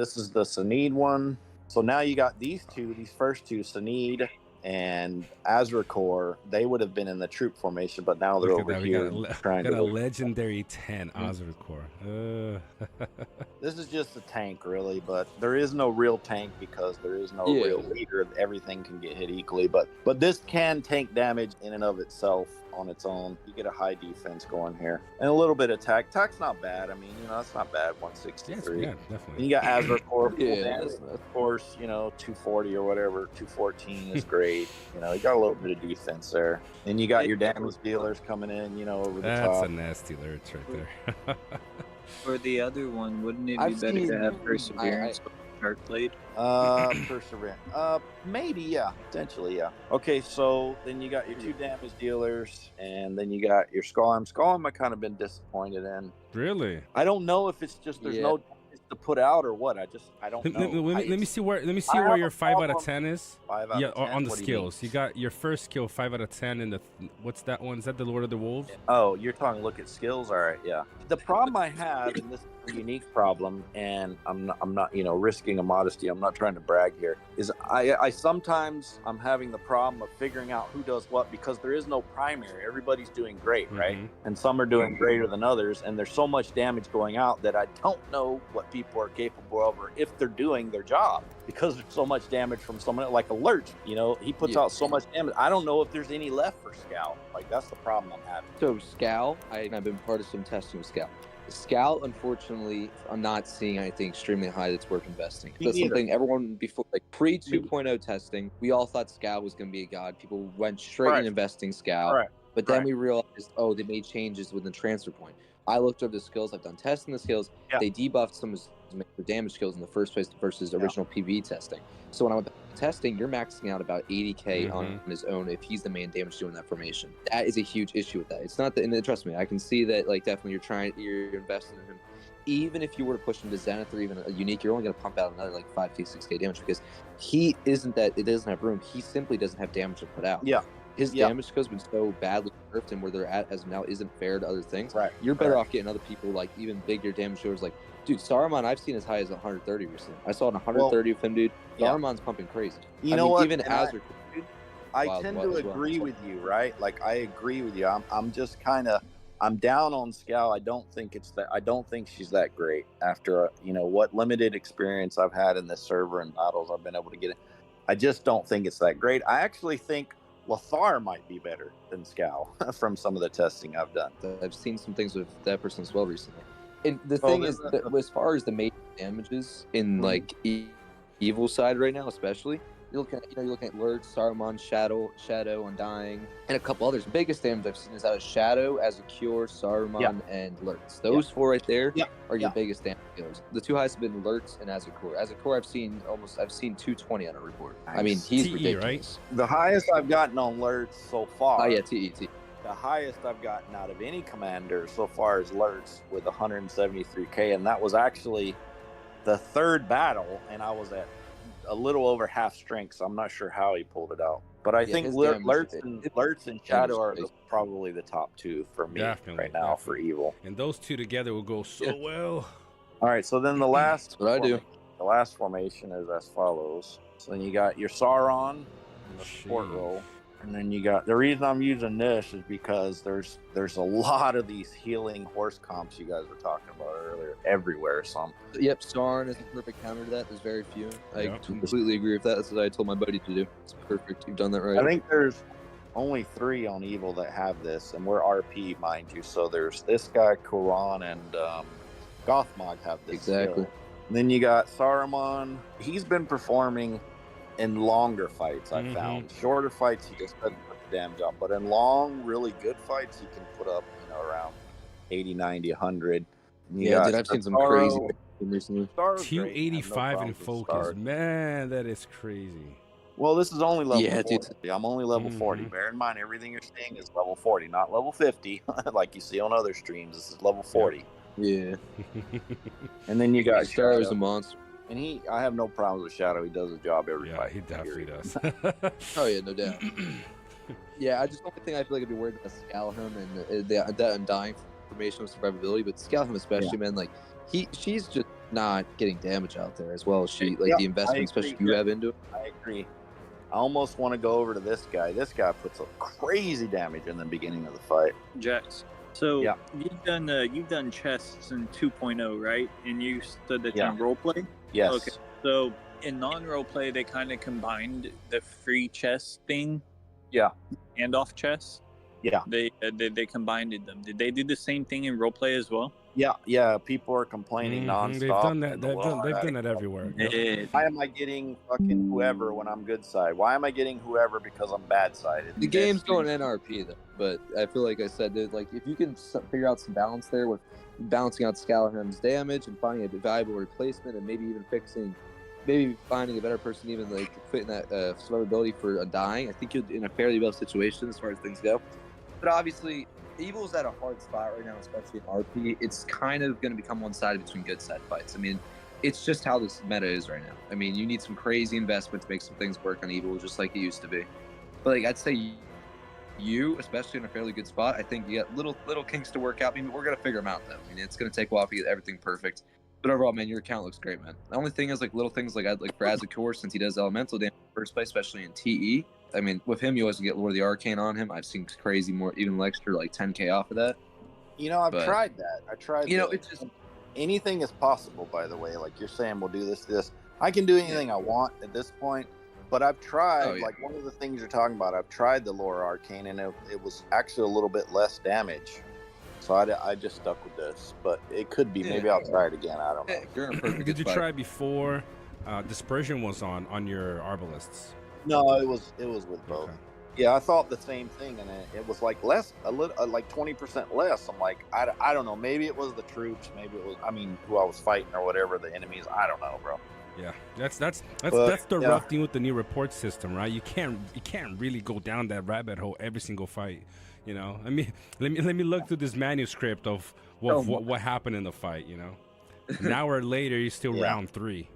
This is the Sanid one. So now you got these first two, Sanid and Azrakor. They would have been in the troop formation, but now they're Look at over that. here We trying got a to. legendary 10 Ozarkor. This is just a tank, really, but there is no real tank because there is no Yeah. real leader. Everything can get hit equally, but this can tank damage in and of itself on its own. You get a high defense going here and a little bit of attack. Attack's not bad. I mean, that's not bad. 163. Yeah, definitely. And you got Azrakor. Yeah, of course, 240 or whatever. 214 is great. You got a little bit of defense there. And you got your damage dealers coming in, over the top. That's a nasty lurch right there. For the other one, wouldn't it be I've better seen- to have Perseverance with Shark Blade? Perseverance. Maybe, yeah. Potentially, yeah. Okay, so then you got your 2 damage dealers, and then you got your Skolm. Skolm I've kind of been disappointed in. Really? I don't know if it's just there's no damage to put out or what. I don't know. Let me see where your 5 out of 10 is. 5 out Yeah, of 10? on the What do you skills. You got your first skill 5 out of 10 in the what's that one? Is that the Lord of the Wolves? Oh, you're talking look at skills. All right, yeah. The problem I have, and this is a unique problem, and I'm not, risking a modesty. I'm not trying to brag here. Is I sometimes I'm having the problem of figuring out who does what because there is no primary. Everybody's doing great, right? And some are doing greater than others, and there's so much damage going out that I don't know what people are capable of or if they're doing their job because there's so much damage from someone like Alert. He puts out so much damage. I don't know if there's any left for Scout. Like that's the problem I'm having. So Scout, I've been part of some testing with Scout. Scout, unfortunately, I'm not seeing anything extremely high that's worth investing. That's something everyone before, like pre 2.0 testing, we all thought Scout was going to be a god. People went straight in investing Scout. But then we realized, they made changes with the transfer point. I looked over the skills. I've done testing the skills. Yeah. They debuffed some of the damage skills in the first place versus original PvE testing. So when I went back to testing, you're maxing out about 80k on his own if he's the main damage dealer in that formation. That is a huge issue with that. It's not that, and trust me, I can see that. Like definitely, you're investing in him. Even if you were to push him to Zenith or even a unique, you're only going to pump out another like 5k, 6k damage because he isn't that. It doesn't have room. He simply doesn't have damage to put out. Yeah. His damage skill's been so badly nerfed, and where they're at as of now isn't fair to other things. Right. You're better off getting other people like even bigger damage dealers. Like, dude, Saruman, I've seen as high as 130 recently. I saw it 130 with him, dude. Saruman's pumping crazy. You know what? Even Azure. I tend to agree with you, right? Like I agree with you. I'm just kind of I'm down on Scout. I don't think she's that great after what limited experience I've had in this server and battles I've been able to get in. I just don't think it's that great. I actually think LOTR might be better than Scout from some of the testing I've done. I've seen some things with that person as well recently. And the thing is, that as far as the major damages in like evil side right now, especially, you're looking at Lurch, Saruman, Shadow, Undying, and a couple others. The biggest damage I've seen is out of Shadow, as a Cure, Saruman, and Lurch. Those 4 right there are your biggest damage dealers. The 2 highest have been Lurch and Azakor. Azakor, I've seen 220 on a report. I mean, he's TE, ridiculous. Right? The highest I've gotten on Lurch so far. Oh yeah, TE. The highest I've gotten out of any commander so far is Lurch with 173k, and that was actually the 3rd battle, and I was at a little over half strength, so I'm not sure how he pulled it out. But I think Lurch and Shadow are probably the top 2 for me right now for evil. And those 2 together will go so well. All right, so then the last The last formation is as follows. So then you got your Sauron in the support role. And then you got, the reason I'm using this is because there's a lot of these healing horse comps you guys were talking about earlier everywhere. Yep, Sauron is a perfect counter to that. There's very few. I completely agree with that. That's what I told my buddy to do. It's perfect. You've done that right. I think there's only 3 on Evil that have this, and we're RP, mind you. So there's this guy, Quran, and Gothmog have this. Exactly. And then you got Saruman. He's been performing in longer fights, I found. Shorter fights, he just doesn't put the damage up. But in long, really good fights, he can put up, around 80, 90, 100. Dude, I've seen some crazy recently. 285 in focus. Man, that is crazy. Well, this is only level 40. Dude. I'm only level 40. Bear in mind, everything you're seeing is level 40, not level 50, like you see on other streams. This is level 40. Yeah. And then you got Shadow is a monster. And I have no problems with Shadow. He does his job every fight. He definitely does. Oh yeah, no doubt. Yeah, I just don't think I feel like I'd be worried about Scalham and that Undying formation of survivability, but Scalham especially, man, like she's just not getting damage out there as well as she Yeah, the investment, especially you have into it. I agree. I almost want to go over to this guy. This guy puts a crazy damage in the beginning of the fight. Jax. So Yeah. you've done chests in 2.0, right? And you said that Yeah. in roleplay. Yes. Okay. So in non-roleplay, they kind of combined the free chest thing. Yeah. And off chests. Yeah. They combined them. Did they do the same thing in roleplay as well? Yeah. People are complaining nonstop. They've done that. and They've done that everywhere. Yep. Why am I getting fucking whoever when I'm good side? Why am I getting whoever because I'm bad sided? The game's going NRP though, but I feel like I said that like if you can figure out some balance there with balancing out Scalaham's damage and finding a valuable replacement and maybe even maybe finding a better person even like fitting that survivability for a dying, I think you're in a fairly well situation as far as things go. But obviously, Evil's at a hard spot right now, especially in RP. It's kind of going to become one-sided between good side fights. I mean, it's just how this meta is right now. I mean, you need some crazy investment to make some things work on Evil, just like it used to be. But like I'd say, you, especially in a fairly good spot, I think you got little kinks to work out. I mean, we're going to figure them out though. I mean, it's going to take a while to get everything perfect. But overall, man, your account looks great, man. The only thing is like little things like for Azakor, since he does elemental damage in the first place, especially in TE. I mean, with him, you always get Lord of the Arcane on him. I've seen crazy more, even extra like 10K off of that. I've tried that. It's just anything is possible. By the way, like you're saying, we'll do this. I can do anything I want at this point. But I've tried, like one of the things you're talking about. I've tried the Lore Arcane, and it was actually a little bit less damage. So I just stuck with this. But it could be. Maybe I'll try it again. I don't know. You're in a perfect Did you spot. try before Dispersion was on your Arbalists? No, it was with both. Okay. Yeah, I thought the same thing, and it was like less, a little, like 20% less. I'm like, I don't know. Maybe it was the troops. Maybe it was, who I was fighting or whatever, the enemies. I don't know, bro. Yeah, that's the rough thing with the new report system, right? You can't really go down that rabbit hole every single fight. I mean, let me look through this manuscript of what happened in the fight. An hour later, you're still round 3.